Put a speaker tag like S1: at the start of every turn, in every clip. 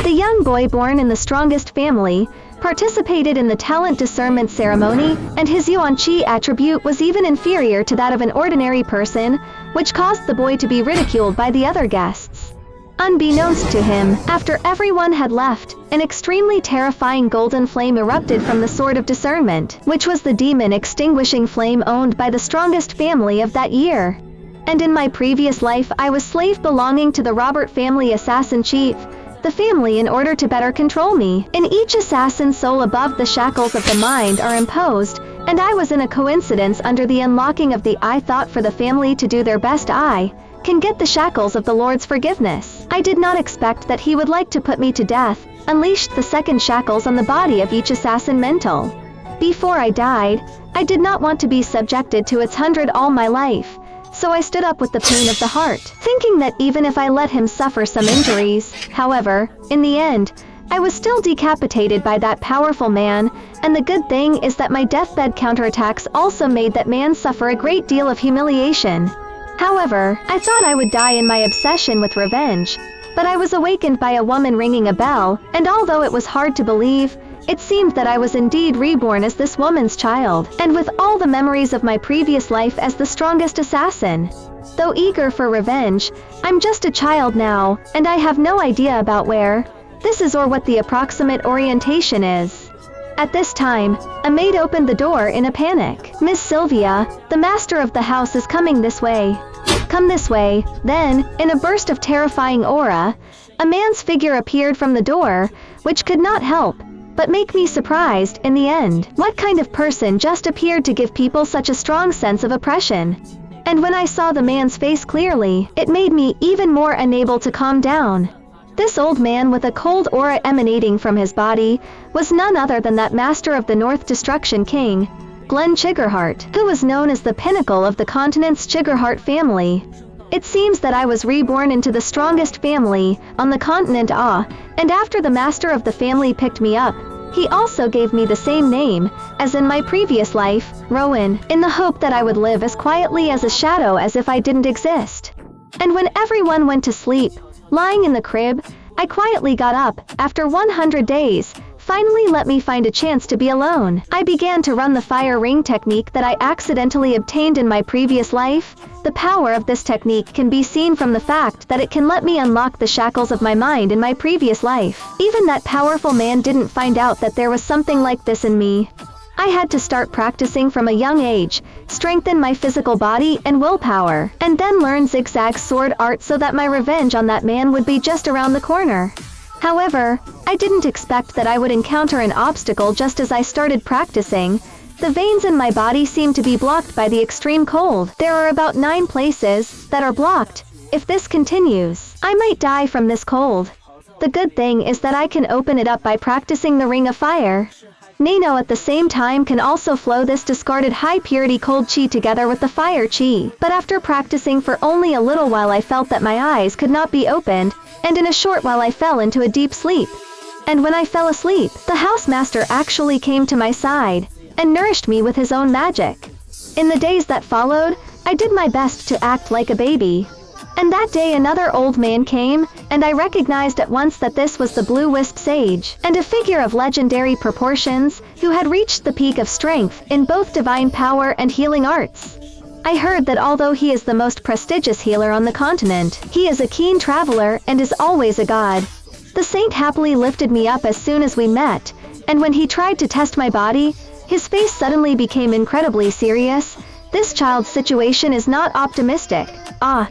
S1: The young boy born in the strongest family participated in the talent discernment ceremony, and his yuan qi attribute was even inferior to that of an ordinary person, which caused the boy to be ridiculed by the other guests. Unbeknownst to him, after everyone had left, an extremely terrifying golden flame erupted from the Sword of Discernment, which was the demon-extinguishing flame owned by the strongest family of that year. And in my previous life I was slave belonging to the Robert family assassin chief, the family in order to better control me. In each assassin's soul above the shackles of the mind are imposed, and I was in a coincidence under the unlocking of the I thought for the family to do their best I can get the shackles of the Lord's forgiveness. I did not expect that he would like to put me to death, unleashed the second shackles on the body of each assassin mental. Before I died, I did not want to be subjected to its 100 all my life, so I stood up with the pain of the heart, thinking that even if I let him suffer some injuries, however, in the end, I was still decapitated by that powerful man, and the good thing is that my deathbed counterattacks also made that man suffer a great deal of humiliation. However, I thought I would die in my obsession with revenge, but I was awakened by a woman ringing a bell, and although it was hard to believe, it seemed that I was indeed reborn as this woman's child, and with all the memories of my previous life as the strongest assassin. Though eager for revenge, I'm just a child now, and I have no idea about where this is or what the approximate orientation is. At this time, a maid opened the door in a panic. "Miss Sylvia, the master of the house is coming this way. Come this way." Then, in a burst of terrifying aura, a man's figure appeared from the door, which could not help but make me surprised in the end. What kind of person just appeared to give people such a strong sense of oppression? And when I saw the man's face clearly, it made me even more unable to calm down. This old man with a cold aura emanating from his body was none other than that master of the North Destruction King, Glenn Chiggerheart, who was known as the pinnacle of the continent's Chiggerheart family. It seems that I was reborn into the strongest family on the continent and after the master of the family picked me up, he also gave me the same name as in my previous life, Rowan, in the hope that I would live as quietly as a shadow as if I didn't exist. And when everyone went to sleep, lying in the crib, I quietly got up, after 100 days, finally let me find a chance to be alone. I began to run the fire ring technique that I accidentally obtained in my previous life. The power of this technique can be seen from the fact that it can let me unlock the shackles of my mind in my previous life. Even that powerful man didn't find out that there was something like this in me. I had to start practicing from a young age, strengthen my physical body and willpower, and then learn zigzag sword art so that my revenge on that man would be just around the corner. However, I didn't expect that I would encounter an obstacle just as I started practicing. The veins in my body seemed to be blocked by the extreme cold. There are about 9 places that are blocked. If this continues, I might die from this cold. The good thing is that I can open it up by practicing the Ring of Fire. Nano at the same time can also flow this discarded high-purity cold chi together with the fire chi. But after practicing for only a little while I felt that my eyes could not be opened, and in a short while I fell into a deep sleep. And when I fell asleep, the housemaster actually came to my side and nourished me with his own magic. In the days that followed, I did my best to act like a baby. And that day another old man came, and I recognized at once that this was the Blue Wisp Sage, and a figure of legendary proportions, who had reached the peak of strength in both divine power and healing arts. I heard that although he is the most prestigious healer on the continent, he is a keen traveler and is always a god. The saint happily lifted me up as soon as we met, and when he tried to test my body, his face suddenly became incredibly serious. This child's situation is not optimistic.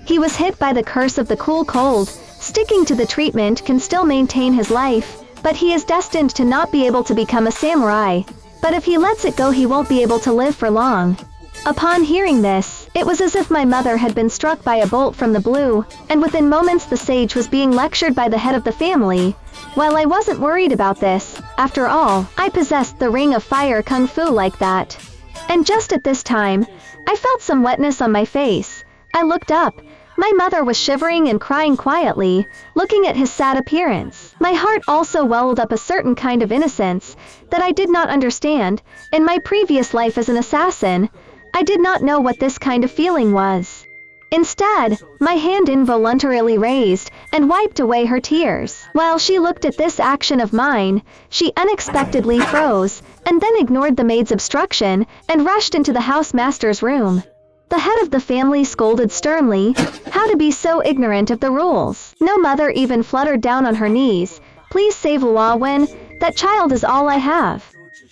S1: He was hit by the curse of the cool cold. Sticking to the treatment can still maintain his life, but he is destined to not be able to become a samurai. But if he lets it go, he won't be able to live for long. Upon hearing this, it was as if my mother had been struck by a bolt from the blue, and within moments the sage was being lectured by the head of the family. While I wasn't worried about this, after all, I possessed the Ring of Fire Kung Fu like that. And just at this time, I felt some wetness on my face. I looked up. My mother was shivering and crying quietly, looking at his sad appearance. My heart also welled up a certain kind of innocence that I did not understand. In my previous life as an assassin, I did not know what this kind of feeling was. Instead, my hand involuntarily raised and wiped away her tears. While she looked at this action of mine, she unexpectedly froze, and then ignored the maid's obstruction and rushed into the housemaster's room. The head of the family scolded sternly, how to be so ignorant of the rules. No mother even fluttered down on her knees, please save Luawen, that child is all I have.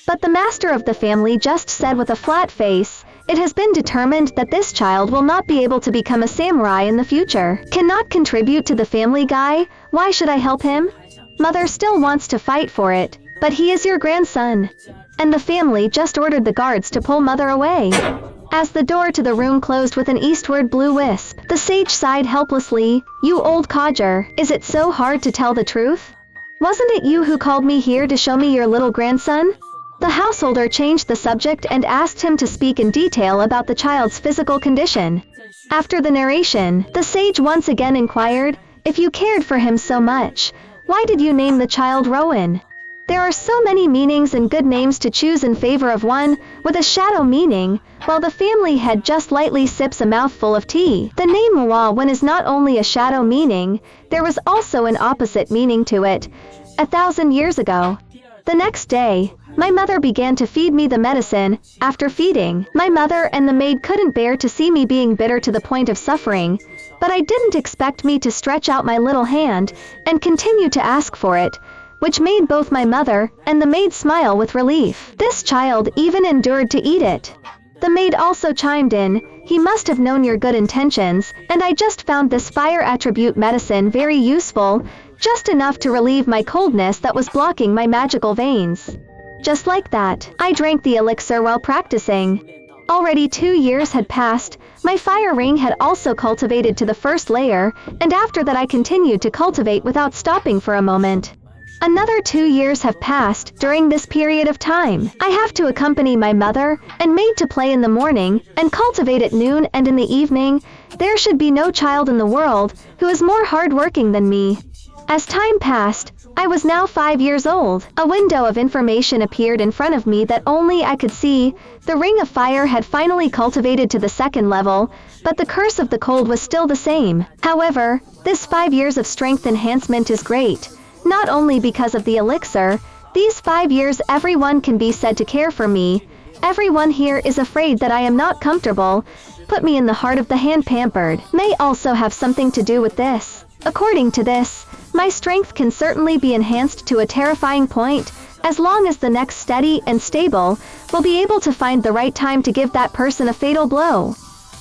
S1: But the master of the family just said with a flat face, it has been determined that this child will not be able to become a samurai in the future. Cannot contribute to the family guy, why should I help him? Mother still wants to fight for it, but he is your grandson. And the family just ordered the guards to pull mother away. As the door to the room closed with an eastward blue wisp, the sage sighed helplessly, you old codger, is it so hard to tell the truth? Wasn't it you who called me here to show me your little grandson? The householder changed the subject and asked him to speak in detail about the child's physical condition. After the narration, the sage once again inquired, if you cared for him so much, why did you name the child Rowan? There are so many meanings and good names to choose in favor of one, with a shadow meaning, while the family head just lightly sips a mouthful of tea. The name Luawen is not only a shadow meaning, there was also an opposite meaning to it. 1,000 years ago. The next day, my mother began to feed me the medicine. After feeding, my mother and the maid couldn't bear to see me being bitter to the point of suffering, but I didn't expect me to stretch out my little hand and continue to ask for it, which made both my mother and the maid smile with relief. This child even endured to eat it. The maid also chimed in, he must have known your good intentions, and I just found this fire attribute medicine very useful, just enough to relieve my coldness that was blocking my magical veins. Just like that, I drank the elixir while practicing. Already 2 years had passed, my fire ring had also cultivated to the first layer, and after that I continued to cultivate without stopping for a moment. Another 2 years have passed. During this period of time, I have to accompany my mother and maid to play in the morning and cultivate at noon and in the evening. There should be no child in the world who is more hardworking than me. As time passed, I was now 5 years old. A window of information appeared in front of me that only I could see. The ring of fire had finally cultivated to the 2nd level, but the curse of the cold was still the same. However, this 5 years of strength enhancement is great. Not only because of the elixir, these 5 years everyone can be said to care for me. Everyone here is afraid that I am not comfortable. Put me in the heart of the hand pampered. May also have something to do with this. According to this, my strength can certainly be enhanced to a terrifying point, as long as the next steady and stable will be able to find the right time to give that person a fatal blow.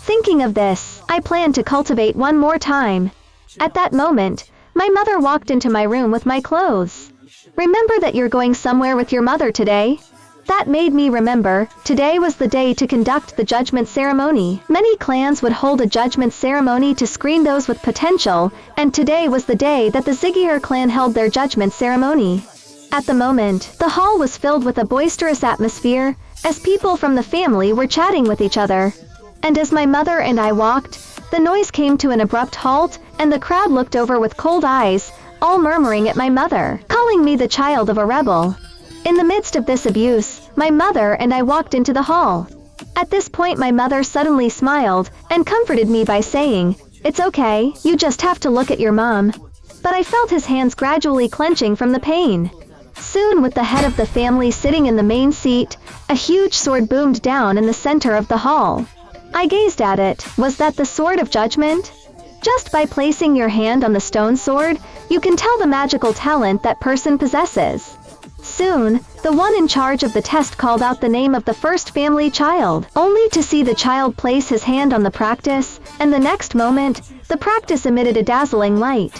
S1: Thinking of this, I plan to cultivate one more time. At that moment, my mother walked into my room with my clothes. Remember that you're going somewhere with your mother today? That made me remember, today was the day to conduct the judgment ceremony. Many clans would hold a judgment ceremony to screen those with potential, and today was the day that the Ziggyher clan held their judgment ceremony. At the moment, the hall was filled with a boisterous atmosphere, as people from the family were chatting with each other. And as my mother and I walked, the noise came to an abrupt halt, and the crowd looked over with cold eyes, all murmuring at my mother, calling me the child of a rebel. In the midst of this abuse, my mother and I walked into the hall. At this point my mother suddenly smiled, and comforted me by saying, it's okay, you just have to look at your mom. But I felt his hands gradually clenching from the pain. Soon, with the head of the family sitting in the main seat, a huge sword boomed down in the center of the hall. I gazed at it. Was that the sword of judgment? Just by placing your hand on the stone sword, you can tell the magical talent that person possesses. Soon, the one in charge of the test called out the name of the first family child, only to see the child place his hand on the practice, and the next moment, the practice emitted a dazzling light.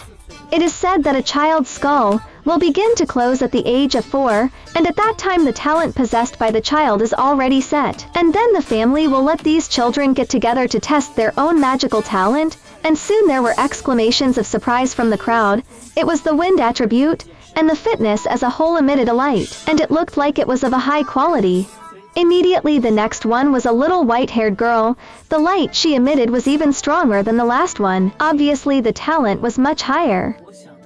S1: It is said that a child's skull will begin to close at the age of 4, and at that time the talent possessed by the child is already set. And then the family will let these children get together to test their own magical talent, and soon there were exclamations of surprise from the crowd. It was the wind attribute, and the fitness as a whole emitted a light, and it looked like it was of a high quality. Immediately the next one was a little white-haired girl. The light she emitted was even stronger than the last one. Obviously the talent was much higher.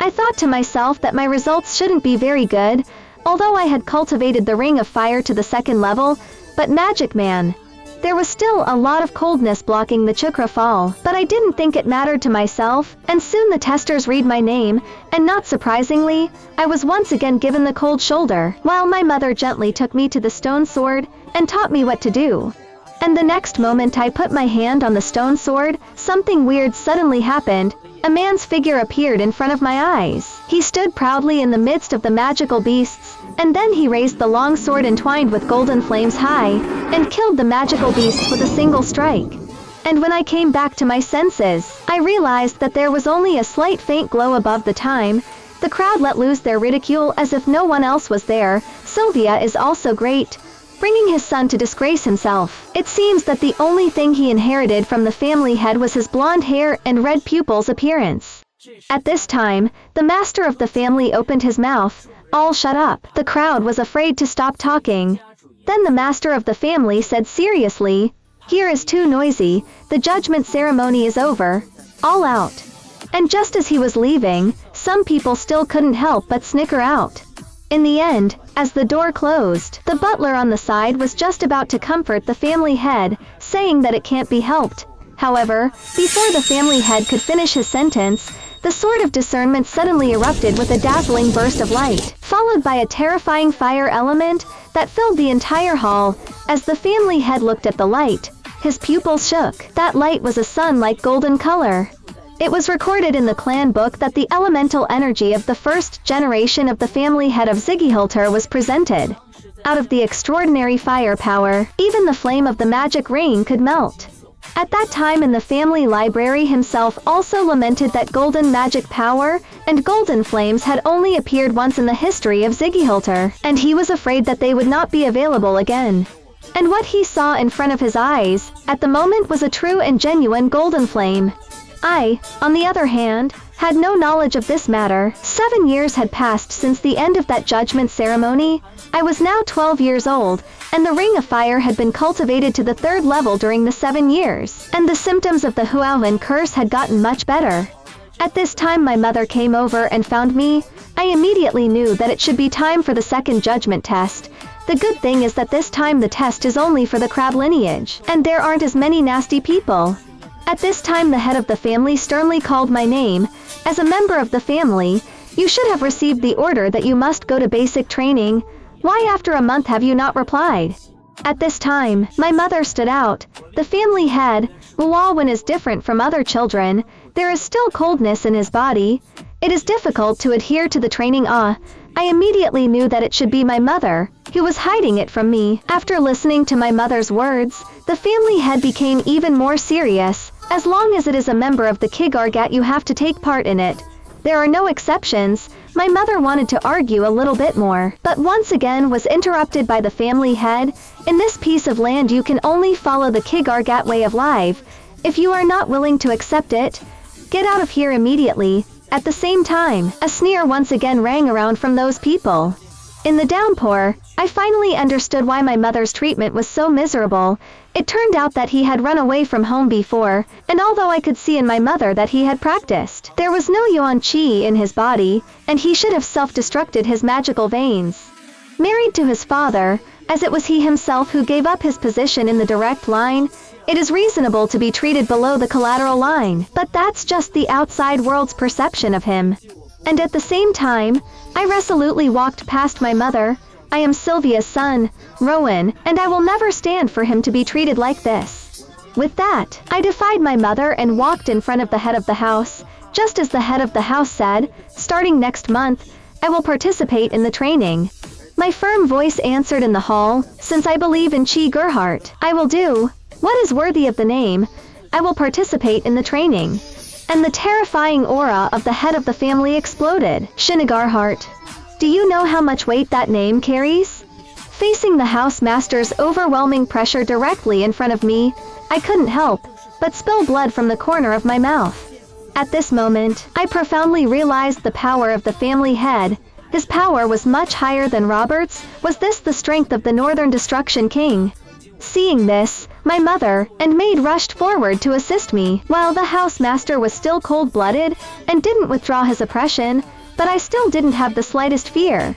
S1: I thought to myself that my results shouldn't be very good, although I had cultivated the ring of fire to the 2nd level, but magic man. There was still a lot of coldness blocking the chakra fall, but I didn't think it mattered to myself, and soon the testers read my name, and not surprisingly, I was once again given the cold shoulder, while my mother gently took me to the stone sword, and taught me what to do. And the next moment I put my hand on the stone sword, something weird suddenly happened. A man's figure appeared in front of my eyes. He stood proudly in the midst of the magical beasts, and then he raised the long sword entwined with golden flames high, and killed the magical beasts with a single strike. And when I came back to my senses, I realized that there was only a slight faint glow above the time. The crowd let loose their ridicule as if no one else was there. Sylvia is also great, bringing his son to disgrace himself. It seems that the only thing he inherited from the family head was his blonde hair and red pupils appearance. At this time, the master of the family opened his mouth. All shut up. The crowd was afraid to stop talking. Then the master of the family said seriously, "Here is too noisy, the judgment ceremony is over. All out." And just as he was leaving, some people still couldn't help but snicker out. In the end, as the door closed, the butler on the side was just about to comfort the family head, saying that it can't be helped. However, before the family head could finish his sentence, the sword of discernment suddenly erupted with a dazzling burst of light, followed by a terrifying fire element that filled the entire hall. As the family head looked at the light, his pupils shook. That light was a sun-like golden color. It was recorded in the clan book that the elemental energy of the first generation of the family head of Ziggyhilter was presented. Out of the extraordinary fire power, even the flame of the magic ring could melt. At that time in the family library himself also lamented that golden magic power and golden flames had only appeared once in the history of Ziggyhilter, and he was afraid that they would not be available again. And what he saw in front of his eyes, at the moment, was a true and genuine golden flame. I, on the other hand, had no knowledge of this matter. 7 years had passed since the end of that judgment ceremony. I was now 12 years old, and the ring of fire had been cultivated to the 3rd level during the 7 years, and the symptoms of the Huawen curse had gotten much better. At this time my mother came over and found me. I immediately knew that it should be time for the second judgment test. The good thing is that this time the test is only for the crab lineage, and there aren't as many nasty people. At this time the head of the family sternly called my name. As a member of the family, you should have received the order that you must go to basic training. Why after a month have you not replied? At this time, my mother stood out. The family head, Huawen, is different from other children. There is still coldness in his body. It is difficult to adhere to the training. I immediately knew that it should be my mother, who was hiding it from me. After listening to my mother's words, the family head became even more serious. As long as it is a member of the Kigargat, you have to take part in it. There are no exceptions. My mother wanted to argue a little bit more, but once again was interrupted by the family head. In this piece of land you can only follow the Kigargat way of life. If you are not willing to accept it, get out of here immediately. At the same time, a sneer once again rang around from those people. In the downpour, I finally understood why my mother's treatment was so miserable. It turned out that he had run away from home before, and although I could see in my mother that he had practiced, there was no yuan qi in his body, and he should have self-destructed his magical veins. Married to his father, as it was he himself who gave up his position in the direct line, it is reasonable to be treated below the collateral line, but that's just the outside world's perception of him. And at the same time, I resolutely walked past my mother. I am Sylvia's son, Rowan, and I will never stand for him to be treated like this. With that, I defied my mother and walked in front of the head of the house. Just as the head of the house said, starting next month, I will participate in the training. My firm voice answered in the hall, since I believe in Chi Gerhardt, I will do what is worthy of the name. I will participate in the training. And the terrifying aura of the head of the family exploded. Shinigarhart. Do you know how much weight that name carries? Facing the housemaster's overwhelming pressure directly in front of me, I couldn't help but spill blood from the corner of my mouth. At this moment, I profoundly realized the power of the family head. His power was much higher than Robert's. Was this the strength of the Northern Destruction King? Seeing this, my mother and maid rushed forward to assist me, while the housemaster was still cold-blooded and didn't withdraw his oppression, but I still didn't have the slightest fear.